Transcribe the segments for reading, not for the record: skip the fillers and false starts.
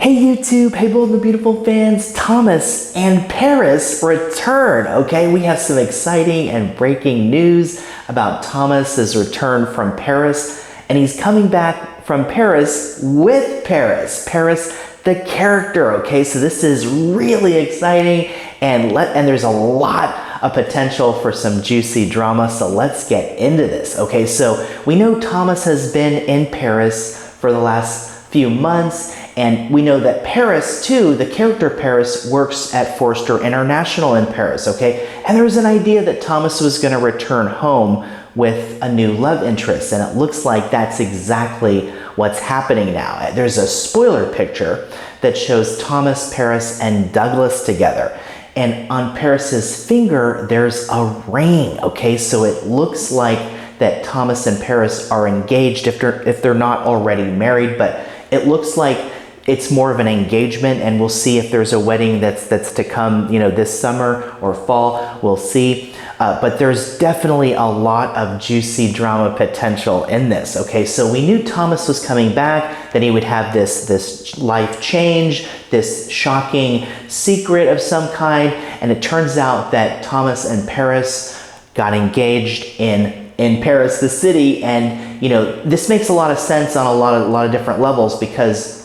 Hey YouTube, hey bold and beautiful fans, Thomas and Paris return, okay? We have some exciting and breaking news about Thomas's return from Paris, and he's coming back from Paris with Paris. Paris, the character, okay? So this is really exciting, and there's a lot of potential for some juicy drama, so let's get into this, okay? So we know Thomas has been in Paris for the last few months, and we know that Paris too, the character Paris, works at Forrester International in Paris, okay? And there was an idea that Thomas was going to return home with a new love interest, and it looks like that's exactly what's happening now. There's a spoiler picture that shows Thomas, Paris, and Douglas together. And on Paris's finger, there's a ring, okay? So it looks like that Thomas and Paris are engaged if they're not already married, but it looks like it's more of an engagement, and we'll see if there's a wedding that's to come, you know, this summer or fall. We'll see. But there's definitely a lot of juicy drama potential in this. Okay, so we knew Thomas was coming back, that he would have this life change, this shocking secret of some kind, and it turns out that Thomas and Paris got engaged in Paris, the city, and you know, this makes a lot of sense on a lot of different levels because,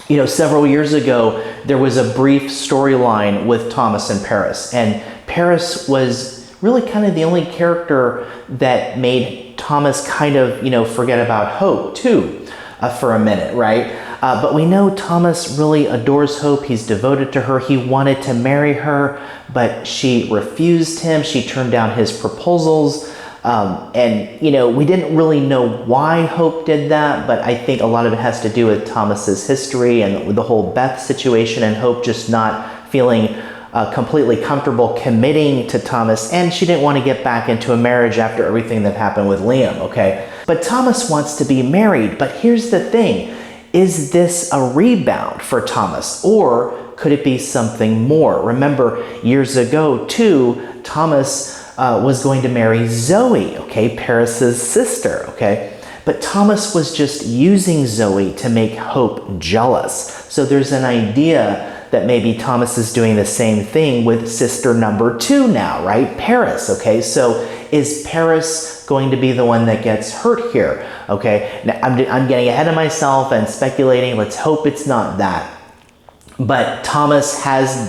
you know, several years ago, there was a brief storyline with Thomas and Paris, and Paris was really kind of the only character that made Thomas kind of, you know, forget about Hope too, for a minute, right? But we know Thomas really adores Hope. He's devoted to her. He wanted to marry her, but she refused him. She turned down his proposals. And, you know, we didn't really know why Hope did that, but I think a lot of it has to do with Thomas's history and the whole Beth situation, and Hope just not feeling completely comfortable committing to Thomas, and she didn't want to get back into a marriage after everything that happened with Liam, okay? But Thomas wants to be married, but here's the thing. Is this a rebound for Thomas, or could it be something more? Remember, years ago, too, Thomas was going to marry Zoe, okay, Paris's sister, okay? But Thomas was just using Zoe to make Hope jealous. So there's an idea that maybe Thomas is doing the same thing with sister number 2 now, right? Paris, okay? So is Paris going to be the one that gets hurt here, okay? Now, I'm getting ahead of myself and speculating. Let's hope it's not that. But Thomas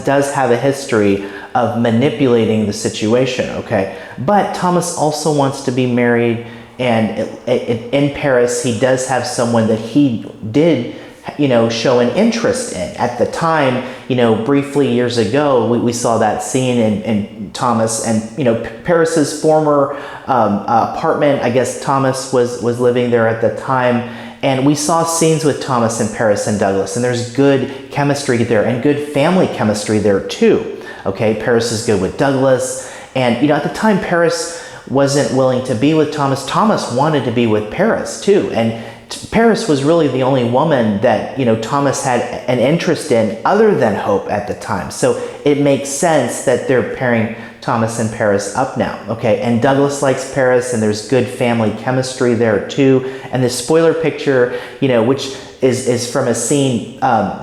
does have a history of manipulating the situation, okay? But Thomas also wants to be married, and in Paris, he does have someone that he did, you know, show an interest in. At the time, you know, briefly years ago, we saw that scene in Thomas and, you know, Paris's former apartment. I guess Thomas was living there at the time. And we saw scenes with Thomas and Paris and Douglas, and there's good chemistry there and good family chemistry there too. Okay, Paris is good with Douglas, and you know, at the time Paris wasn't willing to be with Thomas. Thomas wanted to be with Paris too, and Paris was really the only woman that, you know, Thomas had an interest in other than Hope at the time. So it makes sense that they're pairing Thomas and Paris up now, okay? And Douglas likes Paris, and there's good family chemistry there too. And this spoiler picture, you know, which is from a scene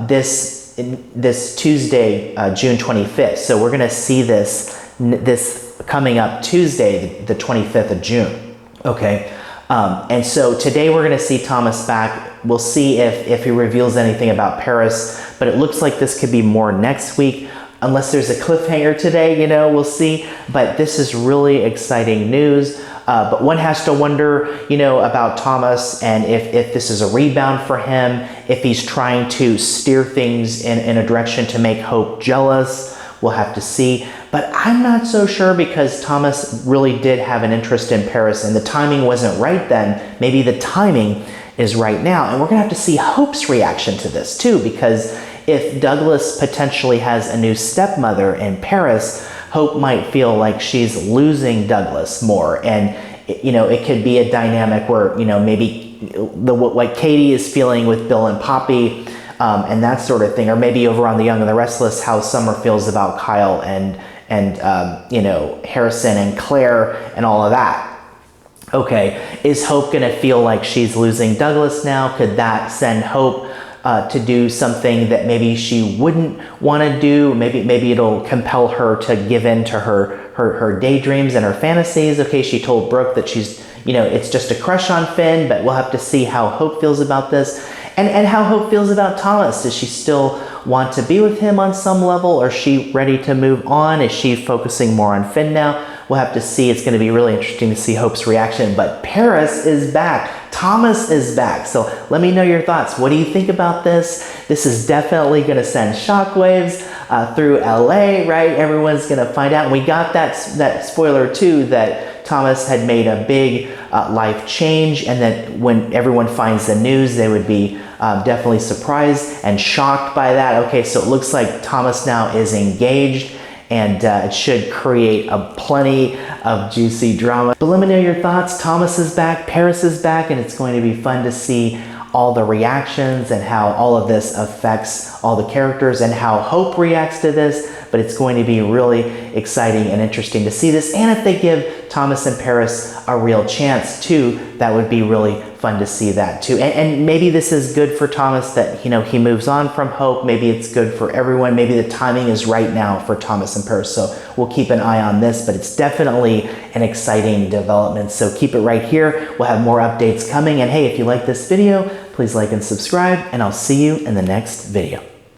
this Tuesday, June 25th. So we're gonna see this coming up Tuesday, the 25th of June, okay? And so today we're going to see Thomas back. We'll see if he reveals anything about Paris, but it looks like this could be more next week, unless there's a cliffhanger today, you know, we'll see. But this is really exciting news. But one has to wonder, you know, about Thomas, and if this is a rebound for him, if he's trying to steer things in a direction to make Hope jealous. We'll have to see, but I'm not so sure, because Thomas really did have an interest in Paris, and the timing wasn't right then. Maybe the timing is right now, and we're gonna have to see Hope's reaction to this too, because if Douglas potentially has a new stepmother in Paris, Hope might feel like she's losing Douglas more, and you know, it could be a dynamic where, you know, maybe what Katie is feeling with Bill and Poppy, and that sort of thing, or maybe over on The Young and the Restless, how Summer feels about Kyle and you know, Harrison and Claire and all of that. Okay, is Hope gonna feel like she's losing Douglas now? Could that send Hope to do something that maybe she wouldn't want to do. Maybe it'll compel her to give in to her daydreams and her fantasies. Okay, she told Brooke that she's, it's just a crush on Finn, but we'll have to see how Hope feels about this, and how Hope feels about Thomas. Does she still want to be with him on some level, or is she ready to move on? Is she focusing more on Finn now? We'll have to see. It's going to be really interesting to see Hope's reaction. But Paris is back. Thomas is back. So let me know your thoughts. What do you think about this? This is definitely going to send shockwaves through LA, right? Everyone's going to find out. And we got that spoiler too, that Thomas had made a big life change, and that when everyone finds the news, they would be definitely surprised and shocked by that. Okay, so it looks like Thomas now is engaged, and it should create plenty of juicy drama. But let me know your thoughts. Thomas is back, Paris is back, and it's going to be fun to see all the reactions and how all of this affects all the characters and how Hope reacts to this. But it's going to be really exciting and interesting to see this. And if they give Thomas and Paris a real chance too, that would be really fun to see that too. And maybe this is good for Thomas, that he moves on from Hope. Maybe it's good for everyone. Maybe the timing is right now for Thomas and Paris. So we'll keep an eye on this, but it's definitely an exciting development. So keep it right here. We'll have more updates coming. And hey, if you like this video, please like and subscribe, and I'll see you in the next video.